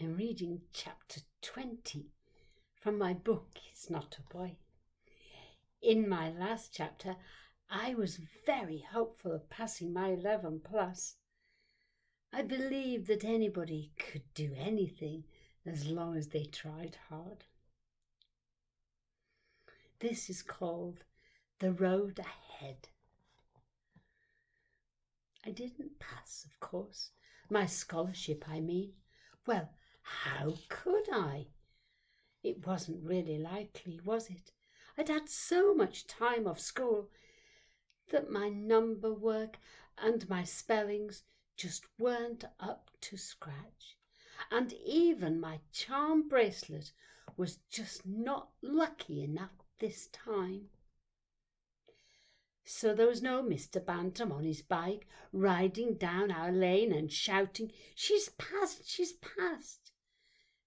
I'm reading chapter 20 from my book, It's Not a Boy. In my last chapter, I was very hopeful of passing my 11 plus. I believed that anybody could do anything as long as they tried hard. This is called The Road Ahead. I didn't pass, of course. My scholarship, I mean. Well, how could I? It wasn't really likely, was it? I'd had so much time off school that my number work and my spellings just weren't up to scratch. And even my charm bracelet was just not lucky enough this time. So there was no Mr. Bantam on his bike riding down our lane and shouting, "She's passed, she's passed."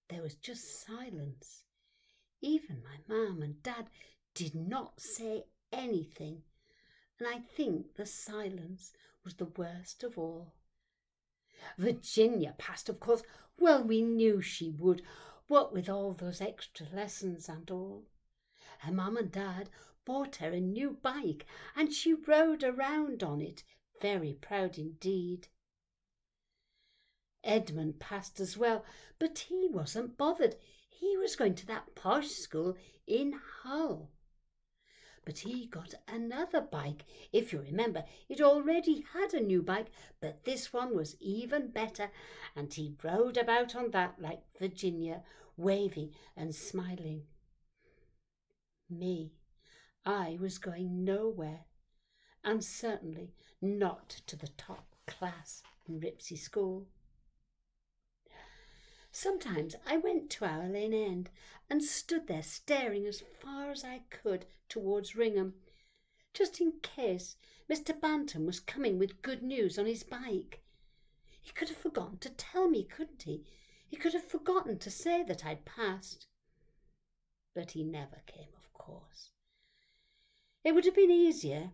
There was just silence. Even my mum and dad did not say anything, and I think the silence was the worst of all. Virginia passed, of course. Well, we knew she would, what with all those extra lessons and all. Her mum and dad bought her a new bike, and she rode around on it, very proud indeed. Edmund passed as well, but he wasn't bothered. He was going to that posh school in Hull. But he got another bike. If you remember, it already had a new bike, but this one was even better, and he rode about on that like Virginia, waving and smiling. Me, I was going nowhere, and certainly not to the top class in Ripsey School. Sometimes I went to our lane end and stood there staring as far as I could towards Ringham, just in case Mr. Bantam was coming with good news on his bike. He could have forgotten to tell me, couldn't he? He could have forgotten to say that I'd passed. But he never came, of course. It would have been easier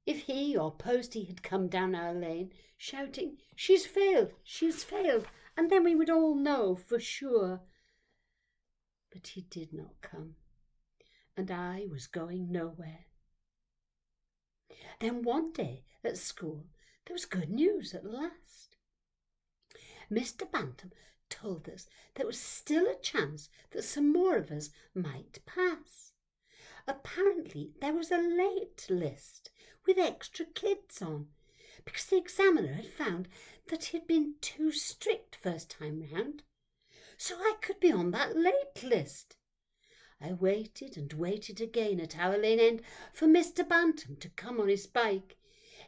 if he or Posty had come down our lane shouting, "She's failed, she's failed," and then we would all know for sure. But he did not come, and I was going nowhere. Then one day at school there was good news at last. Mr. Bantam told us there was still a chance that some more of us might pass. Apparently there was a late list with extra kids on, because the examiner had found that he'd been too strict first time round. So I could be on that late list. I waited and waited again at our lane end for Mr. Bantam to come on his bike.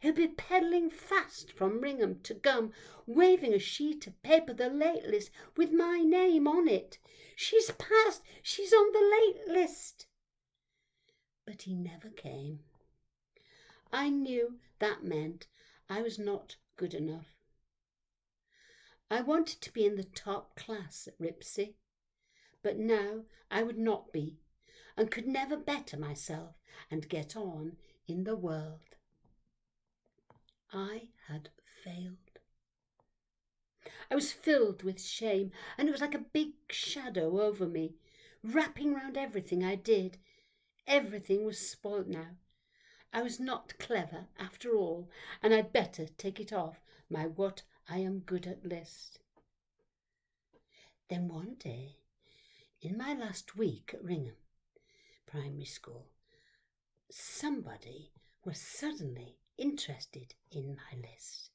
He'll be pedalling fast from Ringham to Gum, waving a sheet of paper, the late list, with my name on it. "She's passed, she's on the late list." But he never came. I knew that meant I was not good enough. I wanted to be in the top class at Ripsey, but now I would not be, and could never better myself and get on in the world. I had failed. I was filled with shame, and it was like a big shadow over me, wrapping round everything I did. Everything was spoilt now. I was not clever after all, and I'd better take it off my what I am good at list. Then one day, in my last week at Ringham Primary School, somebody was suddenly interested in my list.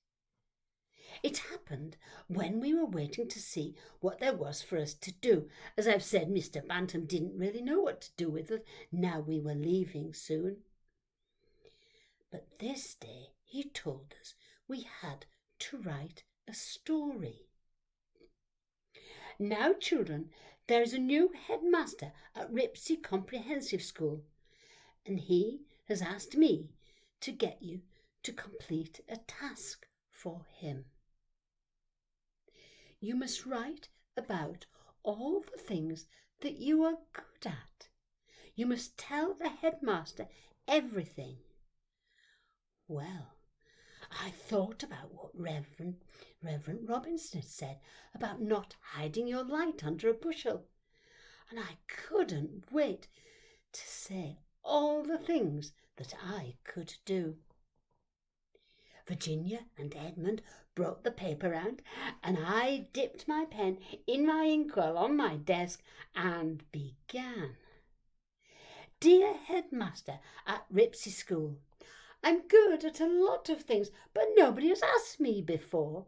It happened when we were waiting to see what there was for us to do. As I've said, Mr. Bantam didn't really know what to do with us now we were leaving soon. But this day he told us we had to write a story. "Now, children, there is a new headmaster at Ripsey Comprehensive School, and he has asked me to get you to complete a task for him. You must write about all the things that you are good at. You must tell the headmaster everything." Well, I thought about what Reverend Robinson had said about not hiding your light under a bushel, and I couldn't wait to say all the things that I could do. Virginia and Edmund brought the paper round, and I dipped my pen in my inkwell on my desk and began. Dear Headmaster at Ripsey School, I'm good at a lot of things, but nobody has asked me before.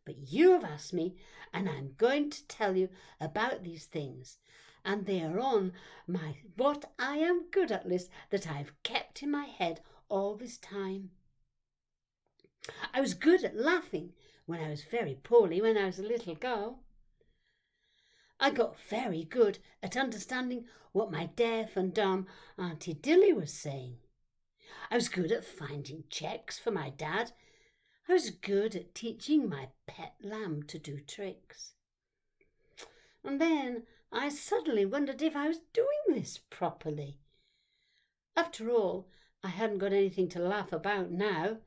But you have asked me, and I'm going to tell you about these things, and they are on my what I am good at list that I've kept in my head all this time. I was good at laughing when I was very poorly when I was a little girl. I got very good at understanding what my deaf and dumb Auntie Dilly was saying. I was good at finding cheques for my dad. I was good at teaching my pet lamb to do tricks. And then I suddenly wondered if I was doing this properly. After all, I hadn't got anything to laugh about now.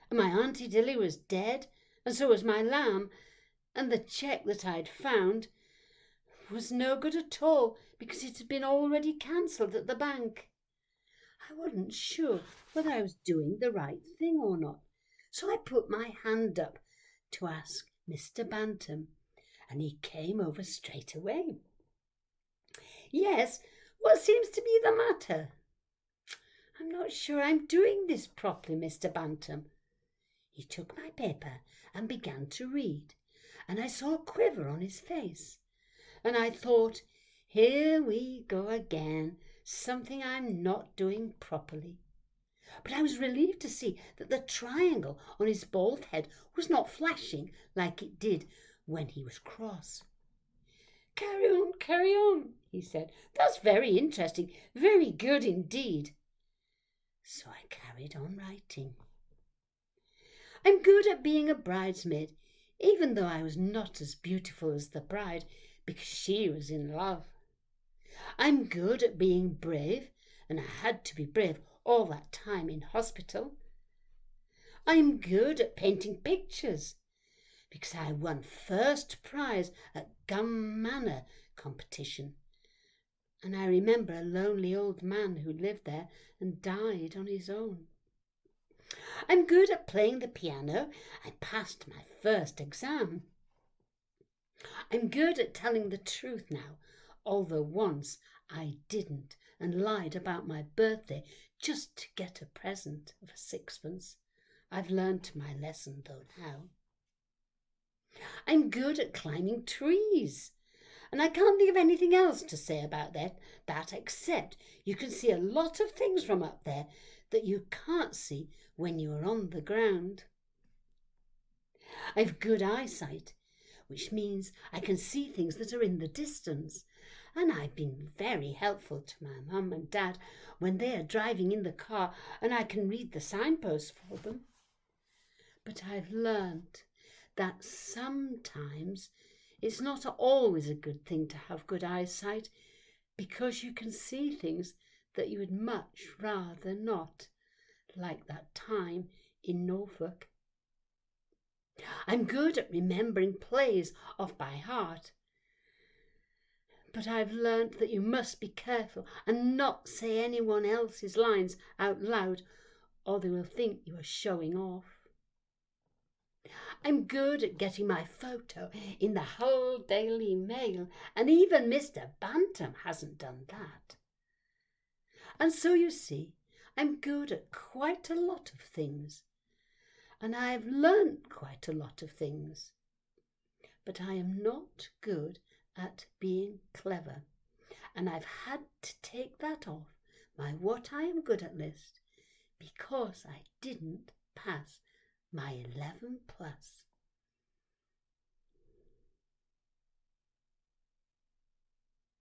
And my Auntie Dilly was dead, and so was my lamb, and the cheque that I'd found was no good at all because it had been already cancelled at the bank. I wasn't sure whether I was doing the right thing or not, so I put my hand up to ask Mr. Bantam, and he came over straight away. Yes, what seems to be the matter? I'm not sure I'm doing this properly, Mr. Bantam. He took my paper and began to read, and I saw a quiver on his face. And I thought, here we go again, something I'm not doing properly. But I was relieved to see that the triangle on his bald head was not flashing like it did when he was cross. Carry on, he said. That's very interesting, very good indeed. So I carried on writing. I'm good at being a bridesmaid, even though I was not as beautiful as the bride, because she was in love. I'm good at being brave, and I had to be brave all that time in hospital. I'm good at painting pictures, because I won first prize at Gum Manor competition. And I remember a lonely old man who lived there and died on his own. I'm good at playing the piano. I passed my first exam. I'm good at telling the truth now, although once I didn't and lied about my birthday just to get a present of a sixpence. I've learnt my lesson though now. I'm good at climbing trees, and I can't think of anything else to say about that except you can see a lot of things from up there that you can't see when you are on the ground. I've good eyesight, which means I can see things that are in the distance, and I've been very helpful to my mum and dad when they are driving in the car and I can read the signposts for them. But I've learnt that sometimes it's not always a good thing to have good eyesight, because you can see things that you would much rather not, like that time in Norfolk. I'm good at remembering plays off by heart, but I've learnt that you must be careful and not say anyone else's lines out loud, or they will think you are showing off. I'm good at getting my photo in the Hull Daily Mail, and even Mr. Bantam hasn't done that. And so you see, I'm good at quite a lot of things, and I've learnt quite a lot of things. But I am not good at being clever, and I've had to take that off my what I am good at list because I didn't pass my 11 plus.